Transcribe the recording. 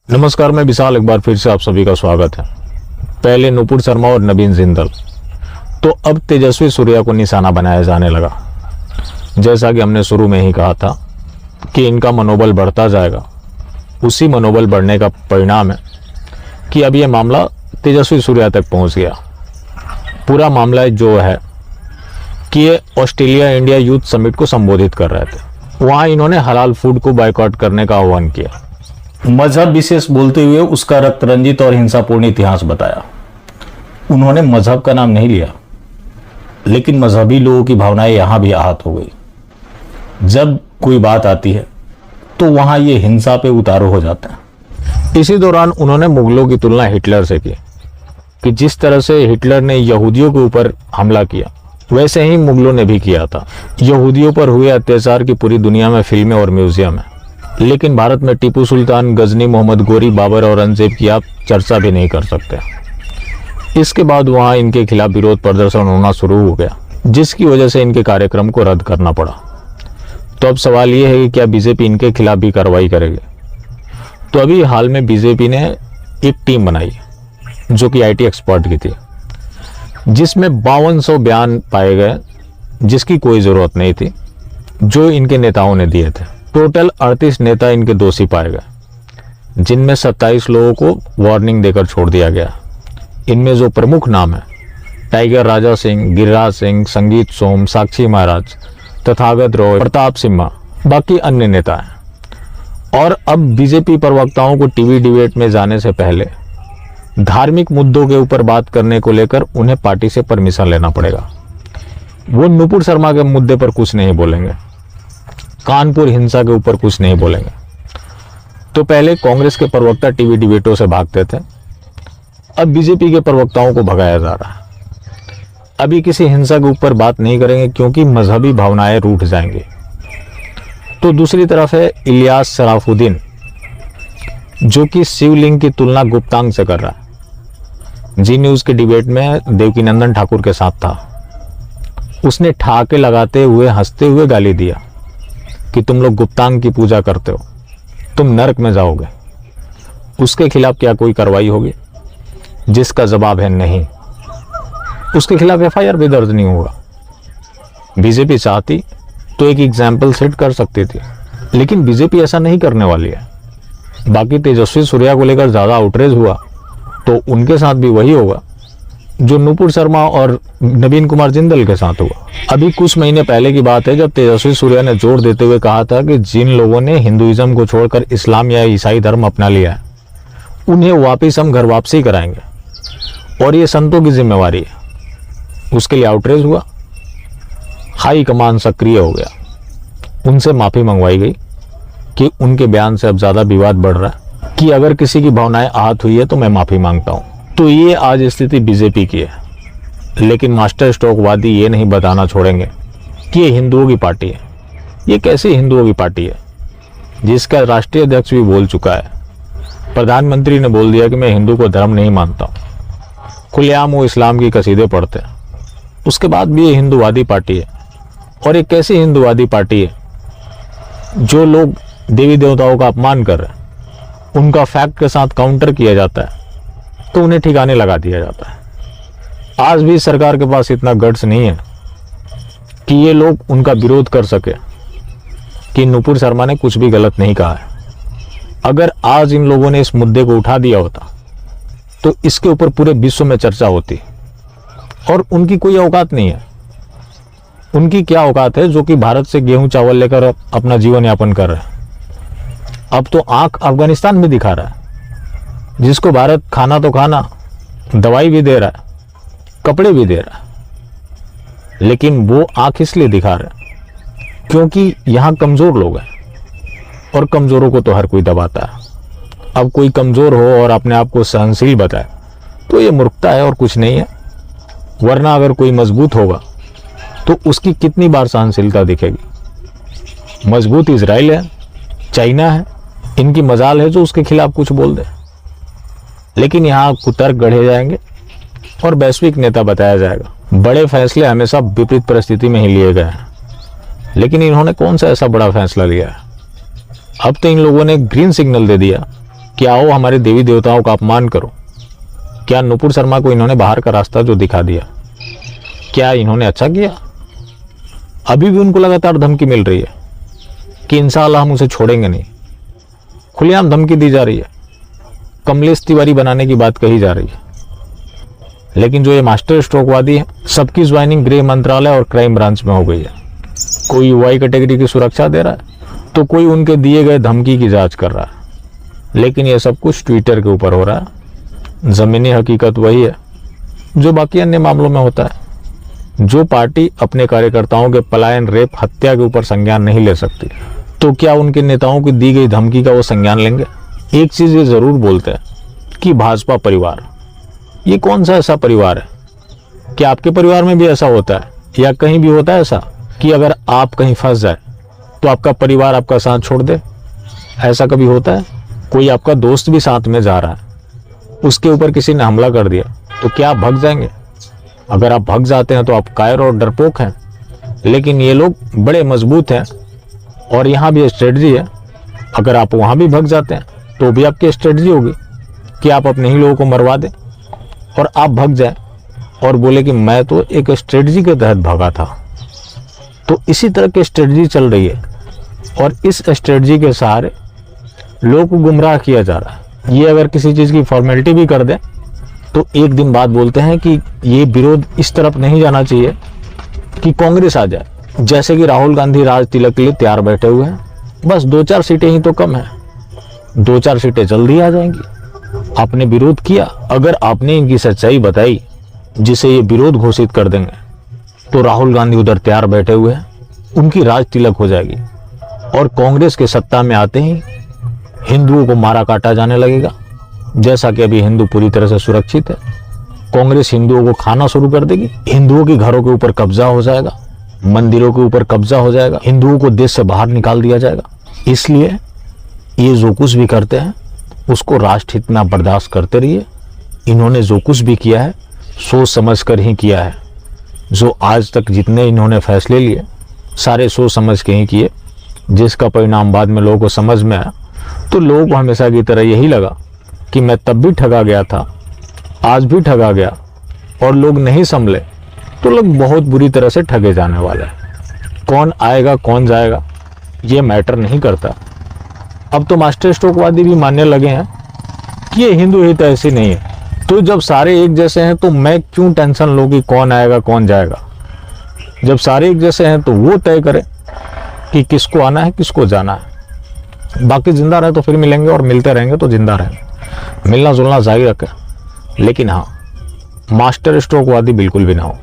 नमस्कार, मैं विशाल। एक बार फिर से आप सभी का स्वागत है। पहले नुपुर शर्मा और नवीन जिंदल, तो अब तेजस्वी सूर्या को निशाना बनाया जाने लगा। जैसा कि हमने शुरू में ही कहा था कि इनका मनोबल बढ़ता जाएगा, उसी मनोबल बढ़ने का परिणाम है कि अब ये मामला तेजस्वी सूर्या तक पहुंच गया। पूरा मामला जो है कि ये ऑस्ट्रेलिया इंडिया यूथ समिट को संबोधित कर रहे थे। वहां इन्होंने हलाल फूड को बायकॉट करने का आह्वान किया। मजहब विशेष बोलते हुए उसका रक्त रंजित और हिंसापूर्ण इतिहास बताया। उन्होंने मजहब का नाम नहीं लिया, लेकिन मजहबी लोगों की भावनाएं यहां भी आहत हो गई। जब कोई बात आती है तो वहां ये हिंसा पे उतारू हो जाते हैं। इसी दौरान उन्होंने मुगलों की तुलना हिटलर से की कि जिस तरह से हिटलर ने यहूदियों के ऊपर हमला किया, वैसे ही मुगलों ने भी किया था। यहूदियों पर हुए अत्याचार की पूरी दुनिया में फिल्में और म्यूजियम है, लेकिन भारत में टीपू सुल्तान, गजनी, मोहम्मद गोरी, बाबर और औरंगजेब की आप चर्चा भी नहीं कर सकते। इसके बाद वहां इनके खिलाफ विरोध प्रदर्शन होना शुरू हो गया, जिसकी वजह से इनके कार्यक्रम को रद्द करना पड़ा। तो अब सवाल ये है कि क्या बीजेपी इनके खिलाफ भी कार्रवाई करेगी? तो अभी हाल में बीजेपी ने एक टीम बनाई जो कि आईटी एक्सपर्ट की थी, जिसमें 5200 बयान पाए गए जिसकी कोई जरूरत नहीं थी, जो इनके नेताओं ने दिए थे। टोटल 38 नेता इनके दोषी पाए गए, जिनमें 27 लोगों को वार्निंग देकर छोड़ दिया गया। इनमें जो प्रमुख नाम है, टाइगर राजा सिंह, गिरिराज सिंह, संगीत सोम, साक्षी महाराज, तथागत रॉय, प्रताप सिम्हा, बाकी अन्य नेता हैं। और अब बीजेपी प्रवक्ताओं को टीवी डिबेट में जाने से पहले धार्मिक मुद्दों के ऊपर बात करने को लेकर उन्हें पार्टी से परमिशन लेना पड़ेगा। वो नुपुर शर्मा के मुद्दे पर कुछ नहीं बोलेंगे, कानपुर हिंसा के ऊपर कुछ नहीं बोलेंगे। तो पहले कांग्रेस के प्रवक्ता टीवी डिबेटों से भागते थे, अब बीजेपी के प्रवक्ताओं को भगाया जा रहा है। अभी किसी हिंसा के ऊपर बात नहीं करेंगे क्योंकि मजहबी भावनाएं रूठ जाएंगी। तो दूसरी तरफ है इलियास शराफुद्दीन, जो कि शिवलिंग की तुलना गुप्तांग से कर रहा है। जी न्यूज के डिबेट में देवकीनंदन ठाकुर के साथ था। उसने ठहाके लगाते हुए, हंसते हुए गाली दिया कि तुम लोग गुप्तांग की पूजा करते हो, तुम नरक में जाओगे। उसके खिलाफ क्या कोई कार्रवाई होगी? जिसका जवाब है नहीं। उसके खिलाफ एफआईआर भी दर्ज नहीं होगा। बीजेपी चाहती तो एक एग्जाम्पल सेट कर सकती थी, लेकिन बीजेपी ऐसा नहीं करने वाली है। बाकी तेजस्वी सूर्या को लेकर ज्यादा आउटरेज हुआ तो उनके साथ भी वही होगा जो नुपुर शर्मा और नवीन कुमार जिंदल के साथ हुआ। अभी कुछ महीने पहले की बात है जब तेजस्वी सूर्या ने जोर देते हुए कहा था कि जिन लोगों ने हिंदुइज्म को छोड़कर इस्लाम या ईसाई धर्म अपना लिया है, उन्हें वापिस हम घर वापसी कराएंगे और ये संतों की जिम्मेवारी है। उसके लिए आउटरेज हुआ, हाई कमान सक्रिय हो गया, उनसे माफी मंगवाई गई कि उनके बयान से अब ज्यादा विवाद बढ़ रहा है, कि अगर किसी की भावनाएं आहत हुई है तो मैं माफी मांगता हूं। तो ये आज स्थिति बीजेपी की है, लेकिन मास्टर स्ट्रोकवादी ये नहीं बताना छोड़ेंगे कि ये हिंदुओं की पार्टी है। ये कैसी हिंदुओं की पार्टी है जिसका राष्ट्रीय अध्यक्ष भी बोल चुका है, प्रधानमंत्री ने बोल दिया कि मैं हिंदू को धर्म नहीं मानता हूं। खुलेआम वो इस्लाम की कसीदे पढ़ते हैं, उसके बाद भी ये हिंदूवादी पार्टी है। और एक कैसी हिंदूवादी पार्टी है जो लोग देवी देवताओं का अपमान कर रहे हैं, उनका फैक्ट के साथ काउंटर किया जाता है तो उन्हें ठिकाने लगा दिया जाता है। आज भी सरकार के पास इतना गट्स नहीं है कि ये लोग उनका विरोध कर सके कि नुपुर शर्मा ने कुछ भी गलत नहीं कहा है। अगर आज इन लोगों ने इस मुद्दे को उठा दिया होता तो इसके ऊपर पूरे विश्व में चर्चा होती, और उनकी कोई औकात नहीं है। उनकी क्या औकात है जो कि भारत से गेहूं चावल लेकर अपना जीवन यापन कर रहे हैं। अब तो आंख अफगानिस्तान में दिखा रहा है, जिसको भारत खाना तो खाना, दवाई भी दे रहा है, कपड़े भी दे रहा है, लेकिन वो आंख इसलिए दिखा रहा है क्योंकि यहां कमजोर लोग हैं और कमजोरों को तो हर कोई दबाता है। अब कोई कमजोर हो और अपने आप को सहनशील बताए तो ये मूर्खता है और कुछ नहीं है। वरना अगर कोई मजबूत होगा तो उसकी कितनी बार सहनशीलता दिखेगी। मजबूत इजराइल है, चाइना है, इनकी मजाल है जो उसके खिलाफ कुछ बोल दे। लेकिन यहाँ कुतर्क गढ़े जाएंगे और वैश्विक नेता बताया जाएगा। बड़े फैसले हमेशा विपरीत परिस्थिति में ही लिए गए हैं, लेकिन इन्होंने कौन सा ऐसा बड़ा फैसला लिया है? अब तो इन लोगों ने ग्रीन सिग्नल दे दिया कि आओ हमारे देवी देवताओं का अपमान करो। क्या नुपुर शर्मा को इन्होंने बाहर का रास्ता जो दिखा दिया, क्या इन्होंने अच्छा किया? अभी भी उनको लगातार धमकी मिल रही है कि इंशाअल्लाह हम उसे छोड़ेंगे नहीं। खुलेआम धमकी दी जा रही है, कमलेश तिवारी बनाने की बात कही जा रही है। लेकिन जो ये मास्टर स्ट्रोकवादी है, सबकी ज्वाइनिंग गृह मंत्रालय और क्राइम ब्रांच में हो गई है। कोई यूआई कैटेगरी की सुरक्षा दे रहा है तो कोई उनके दिए गए धमकी की जांच कर रहा है। लेकिन ये सब कुछ ट्विटर के ऊपर हो रहा है। जमीनी हकीकत वही है जो बाकी अन्य मामलों में होता है। जो पार्टी अपने कार्यकर्ताओं के पलायन, रेप, हत्या के ऊपर संज्ञान नहीं ले सकती, तो क्या उनके नेताओं की दी गई धमकी का वो संज्ञान लेंगे? एक चीज ये जरूर बोलते हैं कि भाजपा परिवार, ये कौन सा ऐसा परिवार है? क्या आपके परिवार में भी ऐसा होता है या कहीं भी होता है ऐसा कि अगर आप कहीं फंस जाए तो आपका परिवार आपका साथ छोड़ दे? ऐसा कभी होता है? कोई आपका दोस्त भी साथ में जा रहा है, उसके ऊपर किसी ने हमला कर दिया तो क्या आप भाग जाएंगे? अगर आप भाग जाते हैं तो आप कायर और डरपोक हैं। लेकिन ये लोग बड़े मजबूत हैं और यहाँ भी स्ट्रेटजी है। अगर आप वहाँ भी भाग जाते हैं तो भी आपकी स्ट्रेटजी होगी कि आप अपने ही लोगों को मरवा दें और आप भाग जाए और बोले कि मैं तो एक स्ट्रेटजी के तहत भागा था। तो इसी तरह की स्ट्रेटजी चल रही है और इस स्ट्रेटजी के सहारे लोगों को गुमराह किया जा रहा है। ये अगर किसी चीज़ की फॉर्मेलिटी भी कर दें तो एक दिन बाद बोलते हैं कि ये विरोध इस तरफ नहीं जाना चाहिए कि कांग्रेस आ जाए। जैसे कि राहुल गांधी राज तिलक के लिए तैयार बैठे हुए हैं, बस 2-4 सीटें ही तो कम है, 2-4 सीटें जल्दी आ जाएंगी। आपने विरोध किया, अगर आपने इनकी सच्चाई बताई जिसे ये विरोध घोषित कर देंगे तो राहुल गांधी उधर तैयार बैठे हुए हैं, उनकी राज तिलक हो जाएगी और कांग्रेस के सत्ता में आते ही हिंदुओं को मारा काटा जाने लगेगा। जैसा कि अभी हिंदू पूरी तरह से सुरक्षित है, कांग्रेस हिंदुओं को खाना शुरू कर देगी, हिंदुओं के घरों के ऊपर कब्जा हो जाएगा, मंदिरों के ऊपर कब्जा हो जाएगा, हिंदुओं को देश से बाहर निकाल दिया जाएगा। इसलिए ये जो कुछ भी करते हैं उसको राष्ट्र हित में आप बर्दाश्त करते रहिए। इन्होंने जो कुछ भी किया है सोच समझ कर ही किया है। जो आज तक जितने इन्होंने फैसले लिए सारे सोच समझ के ही किए, जिसका परिणाम बाद में लोगों को समझ में आया। तो लोगों को हमेशा की तरह यही लगा कि मैं तब भी ठगा गया था, आज भी ठगा गया, और लोग नहीं संभले तो लोग बहुत बुरी तरह से ठगे जाने वाले हैं। कौन आएगा कौन जाएगा ये मैटर नहीं करता। अब तो मास्टर स्ट्रोकवादी भी मानने लगे हैं कि ये हिंदू हित ऐसी नहीं है, तो जब सारे एक जैसे हैं तो मैं क्यों टेंशन लूं कि कौन आएगा कौन जाएगा। जब सारे एक जैसे हैं तो वो तय करें कि किसको आना है किसको जाना है। बाकी जिंदा रहे तो फिर मिलेंगे और मिलते रहेंगे तो जिंदा रहेंगे। मिलना जुलना जारी रखें, लेकिन हाँ मास्टर स्ट्रोकवादी बिल्कुल भी ना हो।